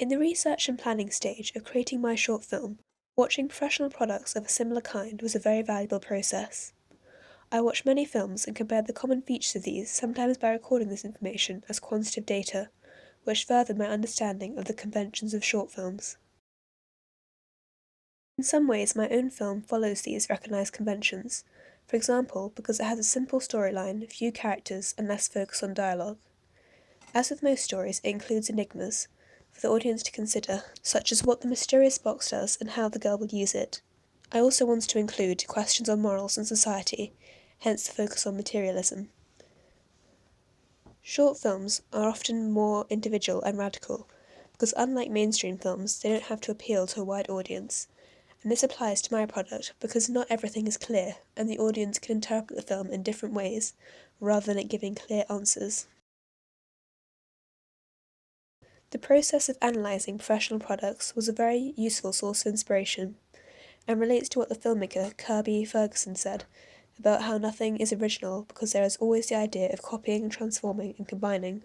In the research and planning stage of creating my short film, watching professional products of a similar kind was a very valuable process. I watched many films and compared the common features of these, sometimes by recording this information as quantitative data, which furthered my understanding of the conventions of short films. In some ways, my own film follows these recognised conventions, for example, because it has a simple storyline, few characters, and less focus on dialogue. As with most stories, it includes enigmas for the audience to consider, such as what the mysterious box does and how the girl will use it. I also wanted to include questions on morals and society, hence the focus on materialism. Short films are often more individual and radical, because unlike mainstream films, they don't have to appeal to a wide audience. And this applies to my product because not everything is clear, and the audience can interpret the film in different ways, rather than it giving clear answers. The process of analysing professional products was a very useful source of inspiration, and relates to what the filmmaker Kirby Ferguson said about how nothing is original because there is always the idea of copying, transforming, and combining.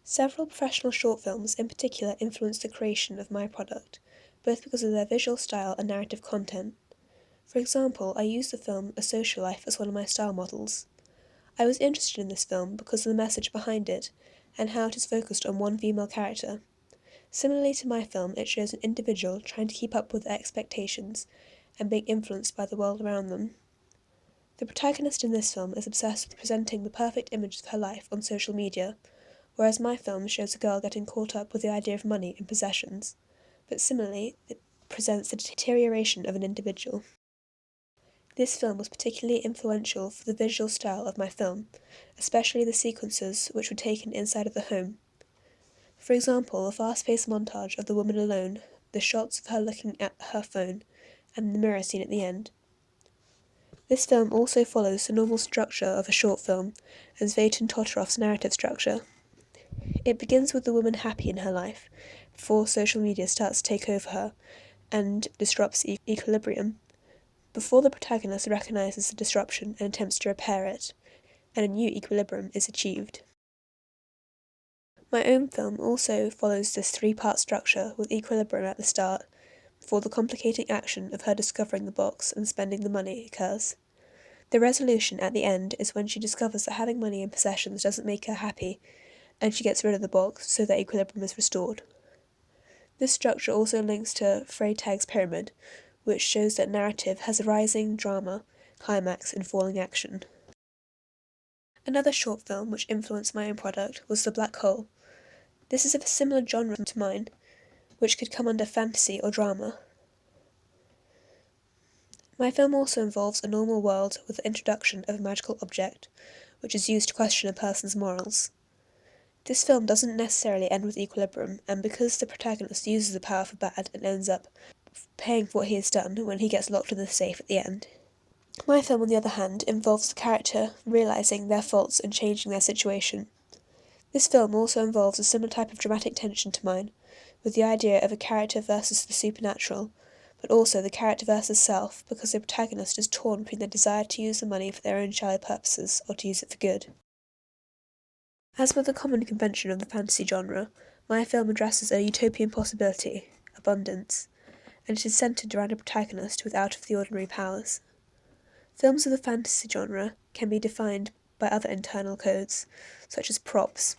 Several professional short films in particular influenced the creation of my product, both because of their visual style and narrative content. For example, I used the film A Social Life as one of my style models. I was interested in this film because of the message behind it, and how it is focused on one female character. Similarly to my film, it shows an individual trying to keep up with their expectations and being influenced by the world around them. The protagonist in this film is obsessed with presenting the perfect image of her life on social media, whereas my film shows a girl getting caught up with the idea of money and possessions, but similarly, it presents the deterioration of an individual. This film was particularly influential for the visual style of my film, especially the sequences which were taken inside of the home. For example, a fast-paced montage of the woman alone, the shots of her looking at her phone, and the mirror scene at the end. This film also follows the normal structure of a short film, and Zveytin Totorov's narrative structure. It begins with the woman happy in her life, before social media starts to take over her, and disrupts equilibrium, before the protagonist recognises the disruption and attempts to repair it, and a new equilibrium is achieved. My own film also follows this three-part structure with equilibrium at the start, before the complicating action of her discovering the box and spending the money occurs. The resolution at the end is when she discovers that having money and possessions doesn't make her happy, and she gets rid of the box so that equilibrium is restored. This structure also links to Freytag's pyramid, which shows that narrative has a rising drama, climax, and falling action. Another short film which influenced my own product was The Black Hole. This is of a similar genre to mine, which could come under fantasy or drama. My film also involves a normal world with the introduction of a magical object, which is used to question a person's morals. This film doesn't necessarily end with equilibrium, and because the protagonist uses the power for bad and ends up paying for what he has done when he gets locked in the safe at the end. My film, on the other hand, involves the character realising their faults and changing their situation. This film also involves a similar type of dramatic tension to mine, with the idea of a character versus the supernatural, but also the character versus self, because the protagonist is torn between their desire to use the money for their own shallow purposes or to use it for good. As with the common convention of the fantasy genre, my film addresses a utopian possibility, abundance, and it is centred around a protagonist with out-of-the-ordinary powers. Films of the fantasy genre can be defined by other internal codes, such as props,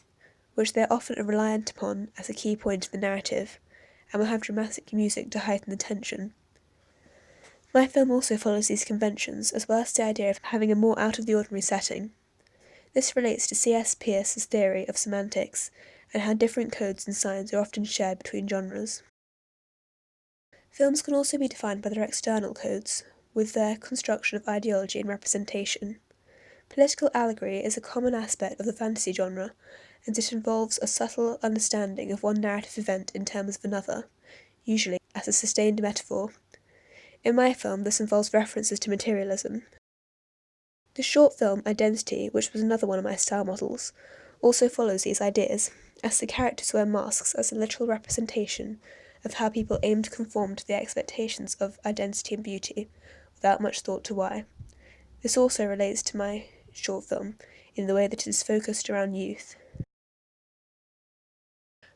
which they are often reliant upon as a key point in the narrative, and will have dramatic music to heighten the tension. My film also follows these conventions, as well as the idea of having a more out-of-the-ordinary setting. This relates to C.S. Peirce's theory of semantics, and how different codes and signs are often shared between genres. Films can also be defined by their external codes, with their construction of ideology and representation. Political allegory is a common aspect of the fantasy genre, and it involves a subtle understanding of one narrative event in terms of another, usually as a sustained metaphor. In my film, this involves references to materialism. The short film Identity, which was another one of my style models, also follows these ideas, as the characters wear masks as a literal representation of how people aim to conform to the expectations of identity and beauty, without much thought to why. This also relates to my short film, in the way that it is focused around youth.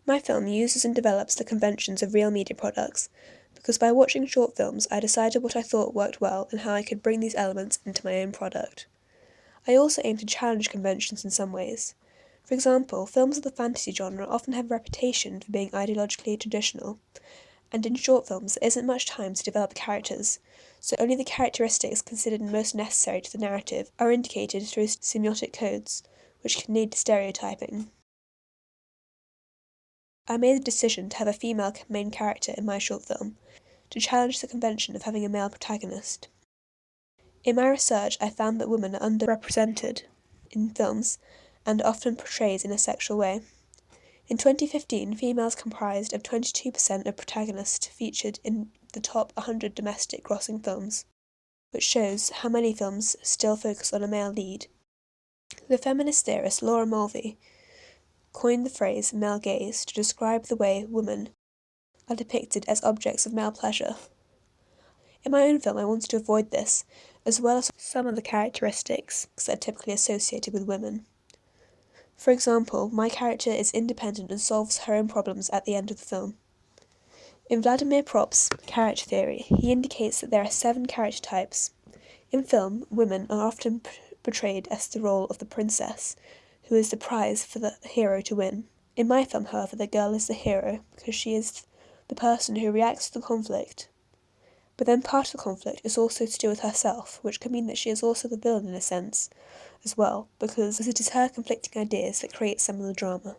My film uses and develops the conventions of real media products, because by watching short films I decided what I thought worked well and how I could bring these elements into my own product. I also aim to challenge conventions in some ways. For example, films of the fantasy genre often have a reputation for being ideologically traditional, and in short films there isn't much time to develop characters, so only the characteristics considered most necessary to the narrative are indicated through semiotic codes, which can lead to stereotyping. I made the decision to have a female main character in my short film, to challenge the convention of having a male protagonist. In my research, I found that women are underrepresented in films and often portrayed in a sexual way. In 2015, females comprised of 22% of protagonists featured in the top 100 domestic grossing films, which shows how many films still focus on a male lead. The feminist theorist Laura Mulvey coined the phrase male gaze to describe the way women are depicted as objects of male pleasure. In my own film, I wanted to avoid this, as well as some of the characteristics that are typically associated with women. For example, my character is independent and solves her own problems at the end of the film. In Vladimir Prop's character theory, he indicates that there are 7 character types. In film, women are often portrayed as the role of the princess, who is the prize for the hero to win. In my film, however, the girl is the hero because she is the person who reacts to the conflict. But then part of the conflict is also to do with herself, which can mean that she is also the villain in a sense as well, because it is her conflicting ideas that create some of the drama.